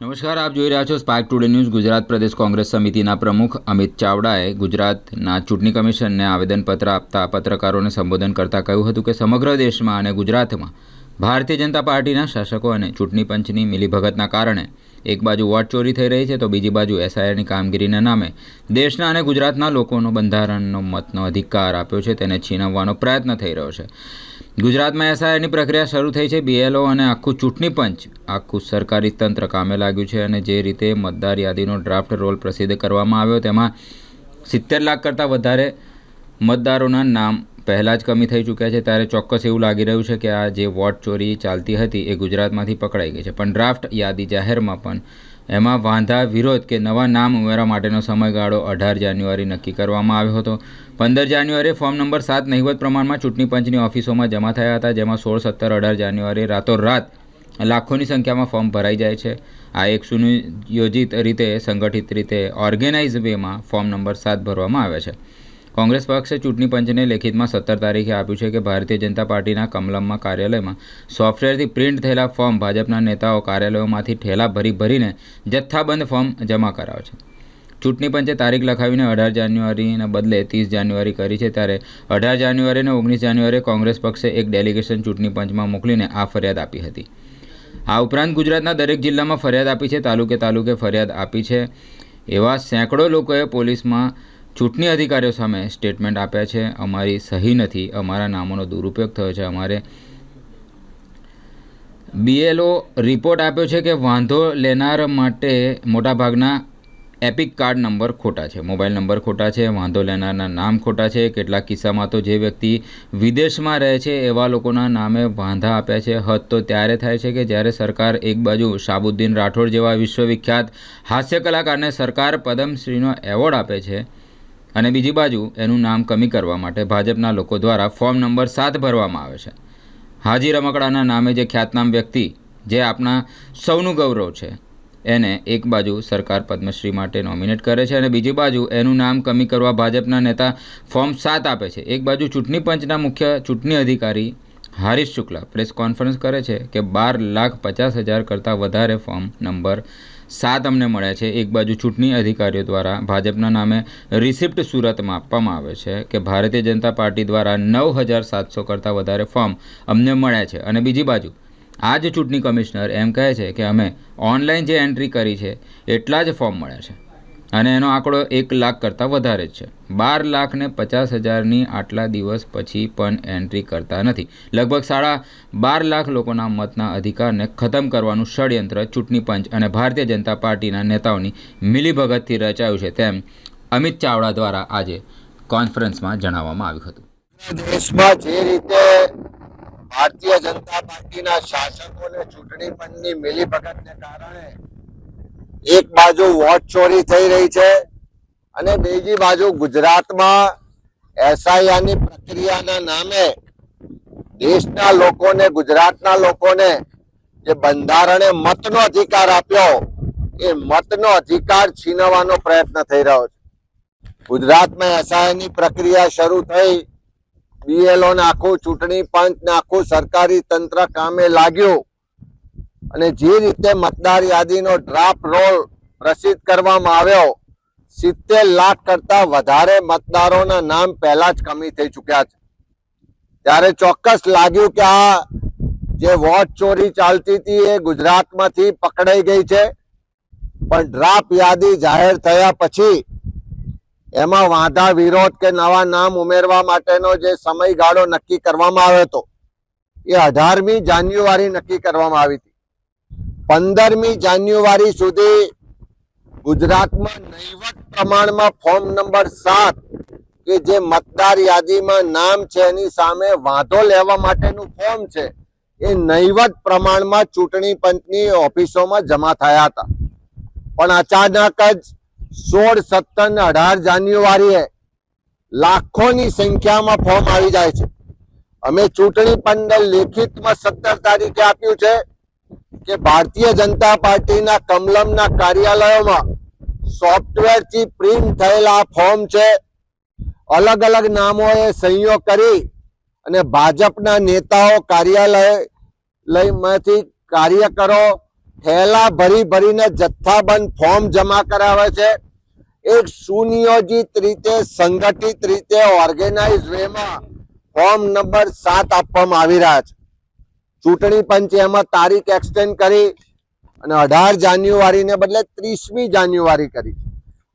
નમસ્કાર, આપ જોઈ રહ્યા છો સ્પાર્ક ટુડે ન્યૂઝ. ગુજરાત પ્રદેશ કોંગ્રેસ સમિતિના પ્રમુખ અમિત ચાવડાએ ગુજરાતના ચૂંટણી કમિશનને આવેદનપત્ર આપતા પત્રકારોને સંબોધન કરતાં કહ્યું હતું કે સમગ્ર દેશમાં અને ગુજરાતમાં ભારતીય જનતા પાર્ટીના શાસકો અને ચૂંટણી પંચની મિલીભગતના કારણે એક બાજુ વોટ ચોરી થઈ રહી છે તો બીજી બાજુ એસઆઈઆરની કામગીરીના નામે દેશના અને ગુજરાતના લોકોનો બંધારણનો મતનો અધિકાર આપ્યો છે તેને છીનવવાનો પ્રયત્ન થઈ રહ્યો છે. ગુજરાતમાં એસઆઈઆરની પ્રક્રિયા શરૂ થઈ છે. બીએલઓ અને આખું ચૂંટણી પંચ, આખું સરકારી તંત્ર કામે લાગ્યું છે અને જે રીતે મતદાર યાદીનો ડ્રાફ્ટ રોલ પ્રસિદ્ધ કરવામાં આવ્યો તેમાં 70 લાખ કરતાં વધારે મતદારોના નામ પહેલાં જ કમી થઈ ચૂક્યા છે. ત્યારે ચોક્કસ એવું લાગી રહ્યું છે કે આ જે વોટ ચોરી ચાલતી હતી એ ગુજરાતમાંથી પકડાઈ ગઈ છે. પણ ડ્રાફ્ટ યાદી જાહેરમાં પણ એમાં વાંધા વિરોધ કે નવા નામ ઉમેરવા માટેનો સમયગાળો 18 જાન્યુઆરી નક્કી કરવામાં આવ્યો હતો. 15 જાન્યુઆરીએ ફોર્મ નંબર 7 નહિવત પ્રમાણમાં ચૂંટણી પંચની ઓફિસોમાં જમા થયા હતા, જેમાં 16, 17, 18 જાન્યુઆરી રાતોરાત લાખોની સંખ્યામાં ફોર્મ ભરાઈ જાય છે. આ એક સુનિયોજિત રીતે, સંગઠિત રીતે, ઓર્ગેનાઇઝ વેમાં ફોર્મ નંબર 7 ભરવામાં આવે છે. કોંગ્રેસ પક્ષે ચૂંટણી પંચને લેખિતમાં 17 તારીખે આપ્યું છે કે ભારતીય જનતા પાર્ટીના કમલમમાં કાર્યાલયમાં સોફ્ટવેરથી પ્રિન્ટ થયેલા ફોર્મ ભાજપના નેતાઓ કાર્યાલયોમાંથી ઠેલા ભરીને જથ્થાબંધ ફોર્મ જમા કરાવે છે. ચૂંટણી પંચે તારીખ લખાવીને 18 જાન્યુઆરીના બદલે 30 જાન્યુઆરી કરી છે. ત્યારે 18 જાન્યુઆરી અને 19 જાન્યુઆરીએ કોંગ્રેસ પક્ષે એક ડેલિગેશન ચૂંટણી પંચમાં મોકલીને આ ફરિયાદ આપી હતી. આ ઉપરાંત ગુજરાતના દરેક જિલ્લામાં ફરિયાદ આપી છે. તાલુકે ફરિયાદ આપી છે. એવા સેંકડો લોકોએ પોલીસમાં ચૂંટણી અધિકારીઓ સામે સ્ટેટમેન્ટ આપ્યા છે. અમારી સહી નથી, અમારા નામોનો દુરુપયોગ થયો છે, અમારે બીએલઓ રિપોર્ટ આપ્યો છે કે વાંધો લેનાર માટે મોટાભાગના એપિક કાર્ડ નંબર ખોટા છે, મોબાઈલ નંબર ખોટા છે, વાંધો લેનારના નામ ખોટા છે. કેટલાક કિસ્સામાં તો જે વ્યક્તિ વિદેશમાં રહે છે એવા લોકોના નામે વાંધા આપ્યા છે. હદ તો ત્યારે થાય છે કે જ્યારે સરકાર એક બાજુ શાહબુદ્દીન રાઠોડ જેવા વિશ્વવિખ્યાત હાસ્ય કલાકારને સરકાર પદ્મશ્રીનો એવોર્ડ આપે છે અને બીજી બાજુ એનું નામ કમી કરવા માટે ભાજપના લોકો દ્વારા ફોર્મ નંબર 7 ભરવામાં આવે છે. હાજી રમકડાના નામે જે ખ્યાતનામ વ્યક્તિ, જે આપણા સૌનું ગૌરવ છે, એને એક બાજુ સરકાર પદ્મશ્રી માટે નોમિનેટ કરે છે અને બીજી બાજુ એનું નામ કમી કરવા ભાજપના નેતા ફોર્મ 7 આપે છે. એક બાજુ ચૂંટણી પંચના મુખ્ય ચૂંટણી અધિકારી હરીશ શુક્લા પ્રેસ કોન્ફરન્સ કરે છે કે 12,50,000 કરતાં વધારે ફોર્મ નંબર 7 અમને મળ્યા છે. એક બાજુ ચૂંટણી અધિકારીઓ દ્વારા ભાજપના નામે રિસિપ્ટ સુરતમાં આપવામાં આવે છે કે ભારતીય જનતા પાર્ટી દ્વારા 9,700 કરતાં વધારે ફોર્મ અમને મળ્યા છે અને બીજી બાજુ આ જ ચૂંટણી કમિશનર એમ કહે છે કે અમે ઓનલાઈન જે એન્ટ્રી કરી છે એટલા જ ફોર્મ મળ્યા છે અને એનો આંકડો 1 લાખ કરતાં વધારે જ છે. 12,50,000ની આટલા દિવસ પછી પણ એન્ટ્રી કરતા નથી. લગભગ 12.5 લાખ લોકોના મતના અધિકારને ખતમ કરવાનું ષડયંત્ર ચૂંટણી પંચ અને ભારતીય જનતા પાર્ટીના નેતાઓની મિલીભગતથી રચાયું છે, તેમ અમિત ચાવડા દ્વારા આજે કોન્ફરન્સમાં જણાવવામાં આવ્યું હતું. દેશમાં જે રીતે ભારતીય જનતા પાર્ટીના શાસકોને ચૂંટણી પંચની મિલીભગતને કારણે એક બાજુ વોટ ચોરી થઈ રહી છે અને બીજી બાજુ ગુજરાતમાં એસઆઈઆરની પ્રક્રિયાના નામે દેશના લોકોને, ગુજરાતના લોકોને જે બંધારણે મતનો અધિકાર આપ્યો એ મતનો અધિકાર છીનવવાનો પ્રયત્ન થઈ રહ્યો છે. ગુજરાતમાં એસઆઈઆરની પ્રક્રિયા શરૂ થઈ, બીએલઓ ને આખું ચૂંટણી પંચ ને આખું સરકારી તંત્ર કામે લાગ્યું અને જે રીતે મતદાર યાદીનો ડ્રાફ્ટ રોલ પ્રસિદ્ધ કરવામાં આવ્યો, 70 લાખ કરતા વધારે મતદારોના નામ પહેલા જ કમી થઈ ચૂક્યા છે. ત્યારે ચોક્કસ લાગ્યું કે આ જે વોટ ચોરી ચાલતી હતી એ ગુજરાતમાંથી પકડાઈ ગઈ છે. પણ ડ્રાફ્ટ યાદી જાહેર થયા પછી એમાં વાંધા વિરોધ કે નવા નામ ઉમેરવા માટેનો જે સમયગાળો નક્કી કરવામાં આવ્યો હતો એ 18મી જાન્યુઆરી નક્કી કરવામાં આવી હતી. 15મી જાન્યુઆરી સુધી ગુજરાતમાં નહિવત પ્રમાણમાં ફોર્મ નંબર 7 કે જે મતદાર યાદીમાં નામ છે એની સામે વાંધો લેવા માટેનું ફોર્મ છે એ નહિવત પ્રમાણમાં ચૂંટણી પંચની ઓફિસોમાં જમા થયા હતા. પણ અચાનક જ 16, 17 અને 18 જાન્યુઆરીએ લાખોની સંખ્યામાં ફોર્મ આવી જાય છે. અમે ચૂંટણી પંચને લેખિતમાં 17 તારીખે આપ્યું છે કે ભારતીય જનતા પાર્ટીના કમલમના કાર્યાલયોમાં સોફ્ટવેરથી પ્રિન્ટ થયેલા ફોર્મ છે. અલગ અલગ નામોએ સહીઓ કરી અને ભાજપના નેતાઓ, કાર્યાલયમાંથી કાર્યકરો થેલા ભરી ભરીને જથ્થાબંધ ફોર્મ જમા કરાવે છે. એક સુનિયોજિત રીતે, સંગઠિત રીતે, ઓર્ગેનાઇઝ વેમાં ફોર્મ નંબર 7 આપવામાં આવી રહ્યા છે. ચૂંટણી પંચે એમાં તારીખ એક્સટેન્ડ કરી અને 18 જાન્યુઆરીને બદલે 30મી જાન્યુઆરી કરી.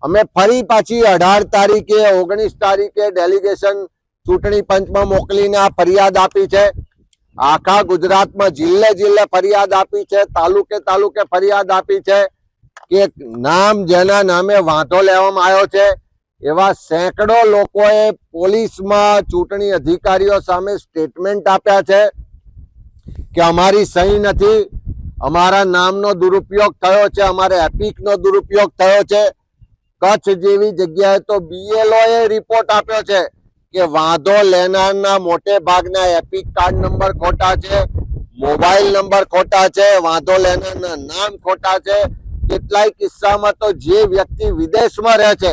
અમે ફરી પાછી 18 તારીખે 19 તારીખે ડેલિગેશન ચૂંટણી પંચમાં મોકલીને આ ફરિયાદ આપી છે. આખા ગુજરાતમાં જિલ્લે જિલ્લે ફરિયાદ આપી છે, તાલુકે તાલુકે ફરિયાદ આપી છે કે નામ જેના નામે વાંધો લેવામાં આવ્યો છે એવા સેંકડો લોકોએ પોલીસમાં ચૂંટણી અધિકારીઓ સામે સ્ટેટમેન્ટ આપ્યા છે કે અમારી સહી નથી, અમારા નામનો દુરુપયોગ થયો છે, અમારે એપિકનો દુરુપયોગ થયો છે. કચ્છ જેવી જગ્યાએ તો BLO એ રિપોર્ટ આપ્યો છે કે વાંધો લેનારના મોટે ભાગના એપિક કાર્ડ નંબર ખોટા છે, મોબાઈલ નંબર ખોટા છે, વાંધો લેનારના નામ ખોટા છે. કેટલાય કિસ્સામાં તો જે વ્યક્તિ વિદેશમાં રહે છે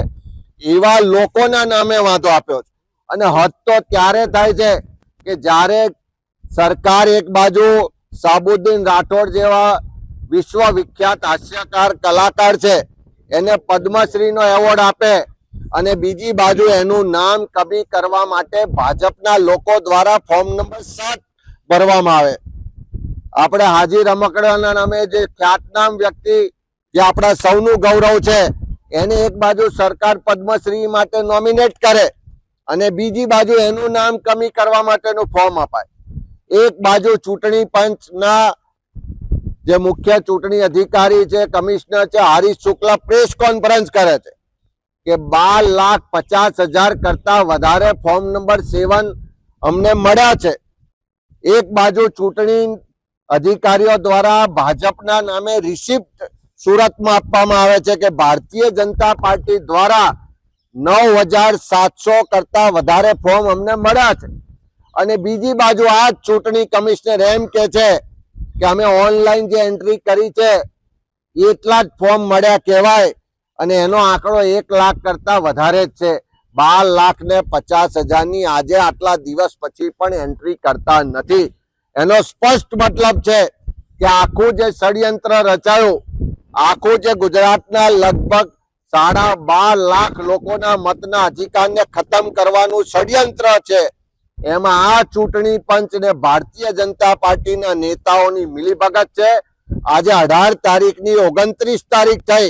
એવા લોકોના નામે વાંધો આપ્યો છે. અને હદ તો ત્યારે થાય છે કે જ્યારે સરકાર એક બાજુ સાબુદ્દીન રાઠોડ જેવા વિશ્વવિખ્યાત હાસ્યકાર કલાકાર છે એને પદ્મશ્રીનો એવોર્ડ આપે અને બીજી બાજુ એનું નામ કમી કરવા માટે ભાજપના લોકો દ્વારા ફોર્મ નંબર 7 ભરવામાં આવે. આપણે હાજી રમકડાના નામે જે ખ્યાતનામ વ્યક્તિ જે આપણા સૌનું ગૌરવ છે એને એક બાજુ સરકાર પદ્મશ્રી માટે નોમિનેટ કરે અને બીજી બાજુ એનું નામ કમી કરવા માટેનું ફોર્મ અપાય. એક બાજુ ચૂંટણી પંચના જે મુખ્ય ચૂંટણી અધિકારી છે, કમિશનર છે, હરીશ શુક્લા પ્રેસ કોન્ફરન્સ કરે છે કે 12,50,000 કરતા વધારે ફોર્મ નંબર 7 અમને મળ્યા છે. એક બાજુ ચૂંટણી અધિકારીઓ દ્વારા ભાજપના નામે રિસિપ્ટ સુરતમાં આપવામાં આવે છે કે ભારતીય જનતા પાર્ટી દ્વારા 9,700 કરતા વધારે ફોર્મ અમને મળ્યા છે. અને બીજી બાજુ આ ચૂંટણી કમિશનર એમ કે છે કે અમે ઓનલાઈન જે એન્ટ્રી કરી છે એટલા જ ફોર્મ મળ્યા કહેવાય અને એનો આંકડો 1 લાખ કરતા વધારે જ છે. 12,50,000 ની આજે આટલા દિવસ પછી પણ એન્ટ્રી કરતા નથી. એનો સ્પષ્ટ મતલબ છે કે આખું જે ષડયંત્ર રચાયું, આખું જે ગુજરાતના લગભગ 12.5 લાખ લોકોના મતના અધિકારને ખતમ કરવાનું ષડયંત્ર છે, એમાં આ ચૂંટણી પંચ ને ભારતીય જનતા પાર્ટીના નેતાઓની મિલીભગત છે. આજે 18 તારીખની 29 તારીખ થઈ,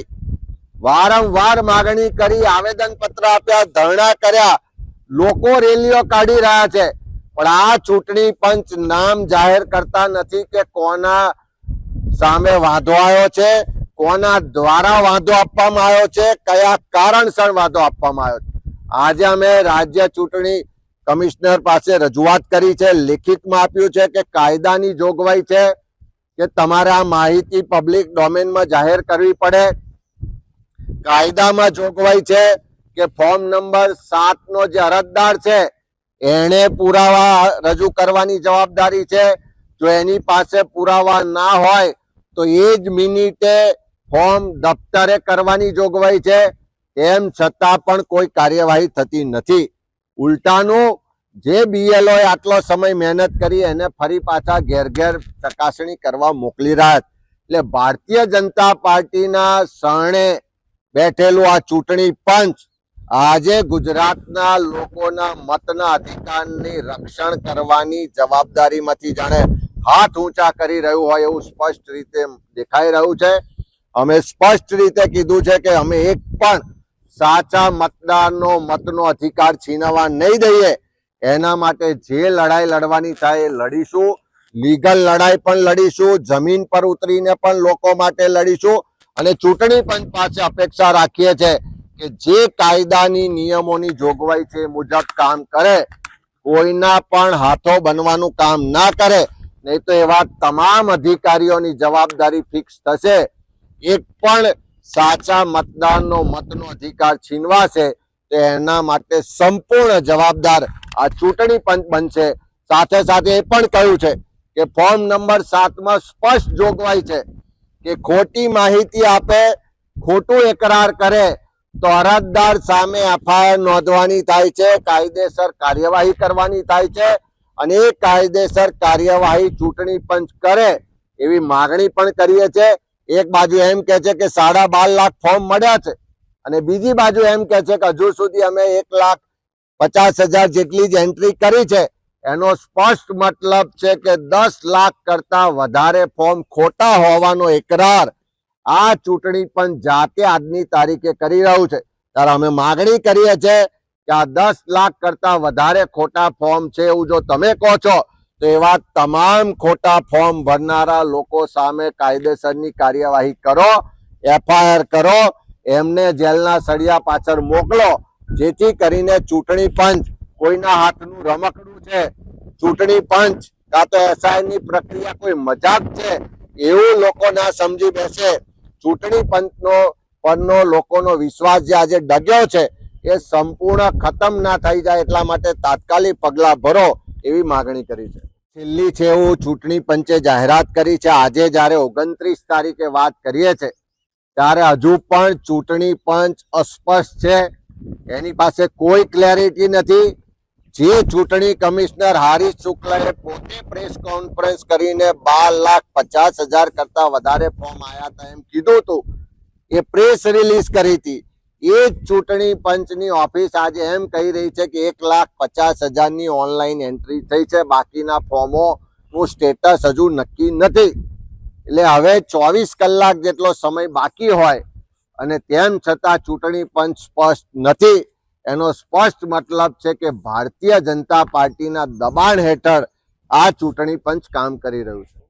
વારંવાર માગણી કરી, આવેદન પત્ર આપ્યા, ધરણા કર્યા, લોકો રેલીઓ કાઢી રહ્યા છે, પણ આ ચૂંટણી પંચ નામ જાહેર કરતા નથી કે કોના સામે વાંધો આવ્યો છે, કોના દ્વારા વાંધો આપવામાં આવ્યો છે, કયા કારણસર વાંધો આપવામાં આવ્યો છે. આજે અમે રાજ્ય ચૂંટણી કમિશનર પાસે રજૂઆત કરી છે, લેખિતમાં આપ્યું છે કે કાયદાની જોગવાઈ છે કે તમારે આ માહિતી પબ્લિક ડોમેનમાં જાહેર કરવી પડે. કાયદામાં જોગવાઈ છે કે ફોર્મ નંબર 7 નો જે અરજદાર છે એને પુરાવા રજૂ કરવાની જવાબદારી છે. જો એની પાસે પુરાવા ના હોય તો એ જ મિનિટે ફોર્મ દફતરે કરવાની જોગવાઈ છે. તેમ છતાં પણ કોઈ કાર્યવાહી થતી નથી. ઉલટાનું જે BLO આટલો સમય મહેનત કરી એને ફરી પાછા ઘેર ઘેર ચકાસણી કરવા મોકલી રહ્યા. એટલે ભારતીય જનતા પાર્ટીના શરણે બેઠેલું આ ચૂંટણી પંચ આજે ગુજરાતના લોકોના મતના અધિકારની રક્ષણ કરવાની જવાબદારીમાંથી જાણે હાથ ઊંચા કરી રહ્યું હોય એવું સ્પષ્ટ રીતે દેખાઈ રહ્યું છે. અમે સ્પષ્ટ રીતે કીધું છે કે અમે એક પણ સાચા મતદારનો મતનો અધિકાર છીનવવા નહીં દઈએ. એના માટે જે લડાઈ લડવાની થાય એ લડીશું, લીગલ લડાઈ પણ લડીશું, જમીન પર ઉતરીને પણ લોકો માટે લડીશું અને ચૂંટણી પંચ પાસે અપેક્ષા રાખીએ છીએ કે જે કાયદાની નિયમોની જોગવાઈ છે એ મુજબ કામ કરે, કોઈના પણ હાથો બનવાનું કામ ના કરે, નહીં તો એવા તમામ અધિકારીઓની જવાબદારી ફિક્સ થશે. એક પણ સાચા મતદારનો મતનો અધિકાર છીનવાશે તો એના માટે સંપૂર્ણ જવાબદાર આ ચૂંટણી પંચ બનશે. સાથે સાથે એ પણ કહ્યું છે કે ફોર્મ નંબર 7 માં સ્પષ્ટ જોગવાઈ છે કે ખોટી માહિતી આપે, ખોટું એકરાર કરે તો અરજદાર સામે FIR નોંધવાની થાય છે, કાયદેસર કાર્યવાહી કરવાની થાય છે અને એ કાયદેસર કાર્યવાહી ચૂંટણી પંચ કરે એવી માગણી પણ કરીએ છીએ. એક બાજુ એમ કે છે કે 12.5 લાખ ફોર્મ મળ્યા છે અને બીજી બાજુ એમ કે છે કે હજુ સુધી અમે 1,50,000 જેટલી જ એન્ટ્રી કરી છે. એનો સ્પષ્ટ મતલબ છે કે 10 લાખ કરતા વધારે ફોર્મ ખોટા હોવાનો એકરાર આ ચૂંટણી પણ જાતે આજની તારીખે કરી રહ્યું છે. ત્યારે અમે માગણી કરીએ છીએ કે આ 10 લાખ કરતા વધારે ખોટા ફોર્મ છે એવું જો તમે કહો છો તો એવા તમામ ખોટા ફોર્મ ભરનારા લોકો સામે કાયદેસરની કાર્યવાહી કરો, FIR કરો, એમને જેલના સળિયા પાછળ મોકલો, જેથી કરીને ચૂંટણી પંચ કોઈના હાથનું રમકડું છે, ચૂંટણી પંચ કાં તો SIR ની પ્રક્રિયા કોઈ મજાક છે એવું લોકો ના સમજી બેસે. ચૂંટણી પંચનો પરનો લોકોનો વિશ્વાસ જે આજે ડગ્યો છે એ સંપૂર્ણ ખતમ ના થઈ જાય એટલા માટે તાત્કાલિક પગલાં ભરો એવી માગણી કરી છે. છેલ્લી છે એવું ચૂંટણી પંચે જાહેરાત કરી છે. આજે જ્યારે 29 તારીખે વાત કરીએ છે ત્યારે હજુ પણ ચૂંટણી પંચ અસ્પષ્ટ છે, એની પાસે કોઈ ક્લેરિટી નથી. જે ચૂંટણી કમિશનર હારીશ શુક્લાએ પોતે પ્રેસ કોન્ફરન્સ કરીને 12,50,000 કરતા વધારે ફોર્મ આવ્યા હતા એમ કીધું હતું, એ પ્રેસ રિલીઝ કરી હતી. એ જ ચૂંટણી પંચની ઓફિસ આજે એમ કહી રહી છે કે 1,50,000 ની ઓનલાઈન એન્ટ્રી થઈ છે, બાકીના ફોર્મોનું સ્ટેટસ હજુ નક્કી નથી. એટલે હવે 24 કલાક જેટલો સમય બાકી હોય અને તેમ છતાં ચૂંટણી પંચ સ્પષ્ટ નથી. એનો સ્પષ્ટ મતલબ છે કે ભારતીય જનતા પાર્ટીના દબાણ હેઠળ આ ચૂંટણી પંચ કામ કરી રહ્યું છે.